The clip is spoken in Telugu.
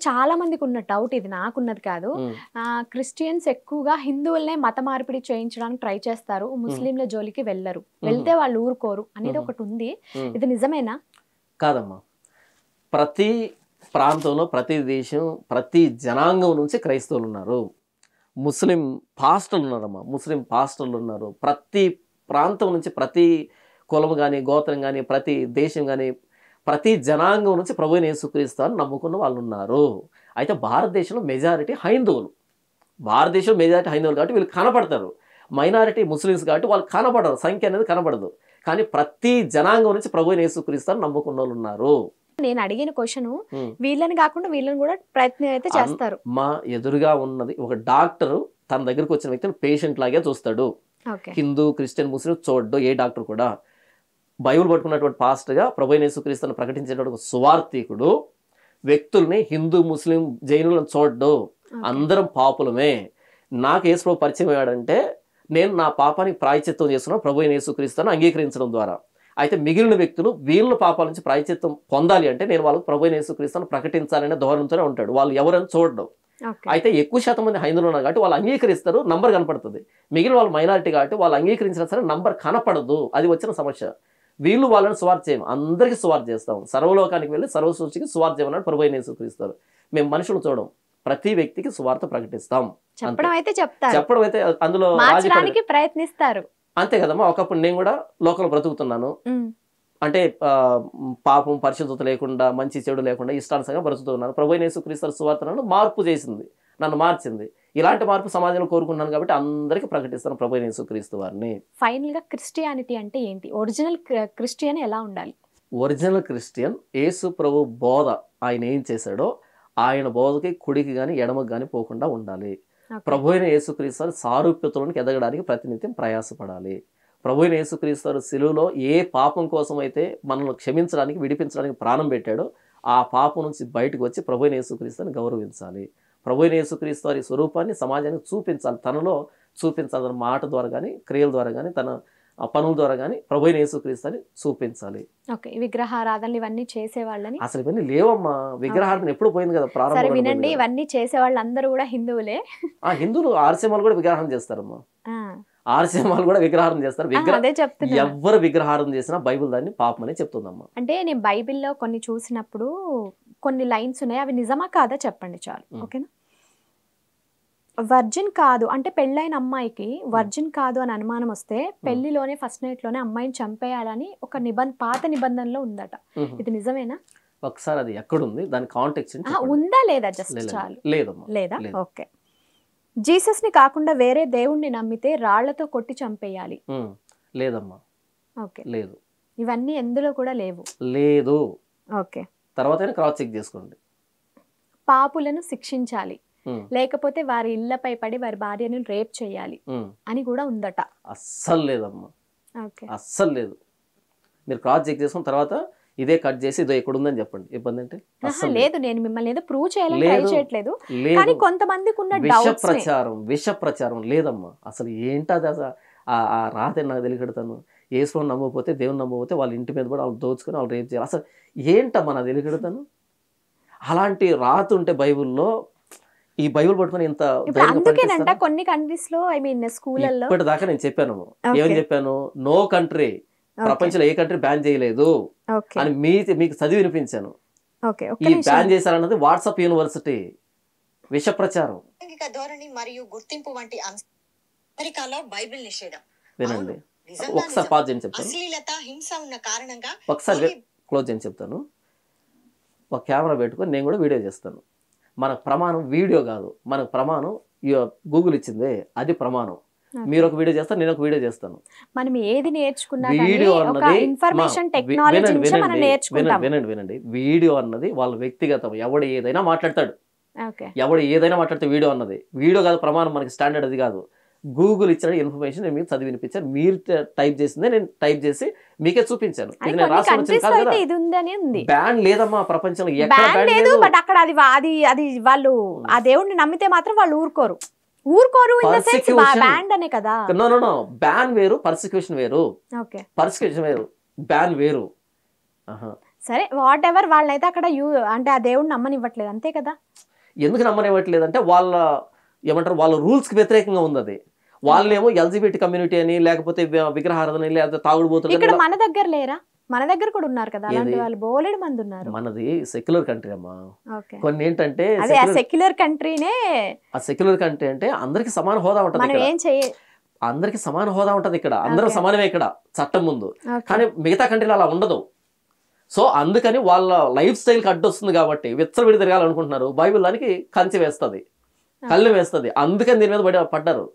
చాలా మందికి ఉన్న డౌట్, ఇది నాకున్నది కాదు. క్రిస్టియన్స్ ఎక్కువగా హిందువులనే మత మార్పిడి చేయించడానికి ట్రై చేస్తారు, ముస్లింల జోలికి వెళ్ళరు, వెళ్తే వాళ్ళు ఊరుకోరు అనేది ఒకటి ఉంది. ఇది నిజమేనా? కాదమ్మా, ప్రతి ప్రాంతంలో, ప్రతి దేశం, ప్రతి జనాంగం నుంచి క్రైస్తవులు ఉన్నారు, ముస్లిం పాస్టర్లు ఉన్నారమ్మా, ముస్లిం పాస్టర్లు ఉన్నారు. ప్రతి ప్రాంతం నుంచి, ప్రతి కులం కానీ, గోత్రం కానీ, ప్రతి దేశం కానీ, ప్రతి జనాంగం నుంచి ప్రభువైన యేసుక్రీస్తు అని నమ్ముకున్న వాళ్ళు ఉన్నారు. అయితే భారతదేశంలో మెజారిటీ హైందువులు, భారతదేశం మెజారిటీ హైందువులు కాబట్టి వీళ్ళు కనపడతారు. మైనారిటీ ముస్లిమ్స్ కాబట్టి వాళ్ళు కనపడరు, సంఖ్య అనేది కనపడదు. కానీ ప్రతి జనాంగం నుంచి ప్రభువైన యేసుక్రీస్తు అని నమ్ముకున్న వాళ్ళు ఉన్నారు. నేను అడిగిన క్వశ్చన్, వీళ్ళని కాకుండా వీళ్ళని కూడా ప్రయత్నం అయితే చేస్తారు. మా ఎదురుగా ఉన్నది ఒక డాక్టర్, తన దగ్గరకు వచ్చిన వ్యక్తిని పేషెంట్ లాగే చూస్తాడు. హిందూ, క్రిస్టియన్, ముస్లిం చూడ్డు ఏ డాక్టర్ కూడా. బైబిల్ పట్టుకున్నటువంటి పాస్టర్గా ప్రభువైన యేసుక్రీస్తును ప్రకటించేటువంటి సువార్థికుడు వ్యక్తుల్ని హిందూ, ముస్లిం, జైనులను చూడ్డు, అందరం పాపులమే. నాకు యేసు పరిచయం అయ్యాడంటే నేను నా పాపానికి ప్రాయశ్చిత్తం చేస్తున్నాను ప్రభువైన యేసుక్రీస్తును అంగీకరించడం ద్వారా. అయితే మిగిలిన వ్యక్తులు వీళ్ళ పాపాల నుంచి ప్రాయశ్చిత్తం పొందాలి అంటే నేను వాళ్ళకు ప్రభువైన యేసుక్రీస్తును ప్రకటించాలనే ధోరణితోనే ఉంటాడు. వాళ్ళు ఎవరని చూడడం. అయితే ఎక్కువ శాతం మంది హైందువులు ఉన్నారు కాబట్టి వాళ్ళు అంగీకరిస్తారు, నంబర్ కనపడుతుంది. మిగిలిన వాళ్ళు మైనారిటీ కాబట్టి వాళ్ళు అంగీకరించినా సరే నంబర్ కనపడదు. అది వచ్చిన సమస్య. వీళ్ళు వాళ్ళని సువార్త చేయము, అందరికీ సువార్త చేస్తాం. సర్వలోకానికి వెళ్ళి సర్వసృష్టికి సువార్త చేయమన్నాడు ప్రభువైన యేసుక్రీస్తు. మేము మనుషులు చూడం, ప్రతి వ్యక్తికి సువార్త ప్రకటిస్తాం. చెప్పడం అయితే అందులో ప్రయత్నిస్తారు, అంతే కదమ్మా. ఒకప్పుడు నేను కూడా లోకంలో బ్రతుకుతున్నాను అంటే పాపం, పరిశుద్ధత లేకుండా, మంచి చెడు లేకుండా ఇష్టానుసారంగా బ్రతుకుతున్నాను. ప్రభువైన యేసుక్రీస్తు సువార్త నన్ను మార్పు చేసింది, నన్ను మార్చింది. ఇలాంటి మార్పు సమాజంలో కోరుకున్నాను కాబట్టి అందరికీ ప్రకటిస్తాను ప్రభువైన యేసుక్రీస్తు వారిని. ఫైనల్ గా క్రిస్టియానిటీ అంటే ఏంటి? ఒరిజినల్ క్రిస్టియన్ ఎలా ఉండాలి? ఒరిజినల్ క్రిస్టియన్ యేసు ప్రభు బోధ, ఆయన ఏం చేశాడో ఆయన బోధకి కుడికి కానీ ఎడమకి కానీ పోకుండా ఉండాలి. ప్రభువైన యేసుక్రీస్తు సారూప్యతలోనికి ఎదగడానికి ప్రతినిత్యం ప్రయాసపడాలి. ప్రభువైన యేసుక్రీస్తు సిలువలో ఏ పాపం కోసం అయితే మనల్ని క్షమించడానికి, విడిపించడానికి ప్రాణం పెట్టాడో ఆ పాపం నుంచి బయటకు వచ్చి ప్రభువైన యేసుక్రీస్తుని గౌరవించాలి. ప్రభువైన యేసుక్రీస్తు వారి స్వరూపాన్ని సమాజానికి చూపించాలి, తనలో చూపించాలి. తన మాట ద్వారా కానీ, క్రియల ద్వారా కానీ, తన పనుల ద్వారా కానీ ప్రభువైన యేసుక్రీస్తుని చూపించాలి. విగ్రహారాధనలు ఇవన్నీ చేసేవాళ్ళని అసలు ఇవన్నీ లేవమ్మా. విగ్రహారాధన ఎప్పుడు పోయింది కదా ప్రారంభంలో. వినండి, ఇవన్నీ చేసేవాళ్ళు అందరూ కూడా హిందువులే. హిందువులు ఆర్సీఎంలు కూడా విగ్రహారం చేస్తారమ్మా. ఆర్సీఎంలు కూడా విగ్రహారం చేస్తారు. ఎవరు విగ్రహారం చేసినా బైబిల్ దాన్ని పాపం అని చెప్తుందమ్మా. అంటే నేను బైబిల్లో కొన్ని చూసినప్పుడు కొన్ని లైన్స్ ఉన్నాయి, అవి నిజమా కాదా చెప్పండి చాలు, ఓకేనా? వర్జిన్ కాదు అంటే పెళ్ళైన అమ్మాయికి వర్జిన్ కాదు అని అనుమానం వస్తే పెళ్లిలోనే ఫస్ట్ నైట్ లోనే అమ్మాయిని చంపేయాలని ఒక పాత నిబంధనలో ఉందట. ఇది నిజమేనా? ఒకసారి అది ఎక్కడుంది, దాని కాంటెక్స్ట్ ఉందా లేదా జస్ట్ చాలు. లేదా? ఓకే. జీసస్ ని కాకుండా వేరే దేవుణ్ణి నమ్మితే రాళ్లతో కొట్టి చంపేయాలి. లేదమ్మా. ఓకే, లేదు. ఇవన్నీ ఎందులో కూడా లేవు. లేదు. ఓకే. తర్వాత క్రాస్ చెక్ చేసుకోండి. పాపులను శిక్షించాలి, లేకపోతే వారి ఇళ్లపై పడి వారి భార్యను రేప్ చేయాలి అని కూడా ఉందట. అస్సలు లేదమ్మా, అస్సలు లేదు. మీరు క్రాస్ చెక్ చేసుకున్న తర్వాత ఇదే కట్ చేసి ఇదో ఎక్కడ ఉందని చెప్పండి. ఇబ్బంది అంటే లేదు. నేను మిమ్మల్ని ఏదో ప్రూవ్ చేయాలని ట్రై చేయట్లేదు, కానీ కొంతమందికి ఉన్న విష ప్రచారం లేదమ్మా. అసలు ఏంటది? ఆ రాతే నాకు తెలియకడతాను. యేసుని నమ్మకపోతే, దేవుని నమ్మకపోతే వాళ్ళ ఇంటి మీద కూడా వాళ్ళు దోచుకొని వాళ్ళు రేపు చేయాలి. అసలు ఏంటమ్మా నాకు తెలియకడతాను? అలాంటి రాత ఉంటే బైబుల్లో ఈ బైబిల్ పట్టుకొని ఇంత కొన్ని కంట్రీస్ లో స్కూళ్ళల్లో ఇప్పటిదాకా నేను చెప్పాను. ఏమని చెప్పాను? నో కంట్రీ, ప్రపంచంలో ఏ కంట్రీ బ్యాన్ చేయలేదు అని మీకు చదివి వినిపించాను. ఈ బ్యాన్ చేశారన్నది వాట్సాప్ యూనివర్సిటీ విష ప్రచారం. ధోరణి మరియు గుర్తింపు వంటి అమెరికాలో బైబిల్ నిషేధం. వినండి, ఒకసారి పాజ్ అని చెప్తాను, అశ్లీలత, హింస ఉన్న కారణంగా ఒకసారి క్లోజ్ అని చెప్తాను. ఒక కెమెరా పెట్టుకొని నేను కూడా వీడియో చేస్తాను. మనకు ప్రమాణం వీడియో కాదు, మనకు ప్రమాణం గూగుల్ ఇచ్చిందే, అది ప్రమాణం. మీరు ఒక వీడియో చేస్తారు, నేను ఒక వీడియో చేస్తాను. మనం ఏది నేర్చుకున్నా వీడియో అన్నది వినండి, వీడియో అన్నది వాళ్ళ వ్యక్తిగతం. ఎవడు ఏదైనా మాట్లాడతాడు, ఎవడు ఏదైనా మాట్లాడితే వీడియో అన్నది వీడియో కాదు, ప్రమాణం మనకి స్టాండర్డ్ అది కాదు. గూగుల్ ఇచ్చిన ఇన్ఫర్మేషన్ నేను మీకు చదివి వినిపించాను, మీరు టైప్ చేసిందే నేను టైప్ చేసి మీకే చూపించాను. ఇది నేను రాసి బ్యాన్ లేదమ్మా ప్రపంచంలో ఎక్కడ బ్యాన్ లేదు. బట్ అక్కడ అది వాళ్ళు ఆ దేవుడిని నమ్మితే మాత్రం వాళ్ళు ఊరుకోరు. బ్యాన్ వేరు, పర్సిక్యూషన్ వేరు. పర్సిక్యూషన్ వేరు, బ్యాన్ వేరు. సరే వాట్ ఎవర్, వాళ్ళైతే అక్కడ అంటే ఆ దేవుడిని నమ్మనివ్వట్లేదు అంతే కదా. ఎందుకు నమ్మనివ్వట్లేదు అంటే వాళ్ళ ఏమంటారు, వాళ్ళ రూల్స్కి వ్యతిరేకంగా ఉంది అది. వాళ్ళేమో ఎల్జిబిటి కమ్యూనిటీ అని, లేకపోతే విగ్రహారాధన, లేకపోతే తాగుడుబోతులు. ఇక్కడ మన దగ్గర లేరా? మన దగ్గర కూడా ఉన్నారు కదా అలాంటి వాళ్ళు, బోలెడు మంది ఉన్నారు. మనది సెక్యులర్ కంట్రీ అమ్మా. కొన్ని ఏంటంటే సెక్యులర్ కంట్రీనే, ఆ సెక్యులర్ కంట్రీ అంటే అందరికి సమాన హోదా ఉంటుంది, అందరికి సమాన హోదా ఉంటది ఇక్కడ, అందరూ సమానమే ఇక్కడ చట్టం ముందు. కానీ మిగతా కంట్రీలో అలా ఉండదు. సో అందుకని వాళ్ళ లైఫ్ స్టైల్కి అడ్డు వస్తుంది కాబట్టి విచ్చలవిడి తిరగాలనుకుంటున్నారు. బైబిల్ దానికి కంచి వేస్తుంది, కళ్ళు వేస్తుంది, అందుకని దీని మీద పడ్డారు.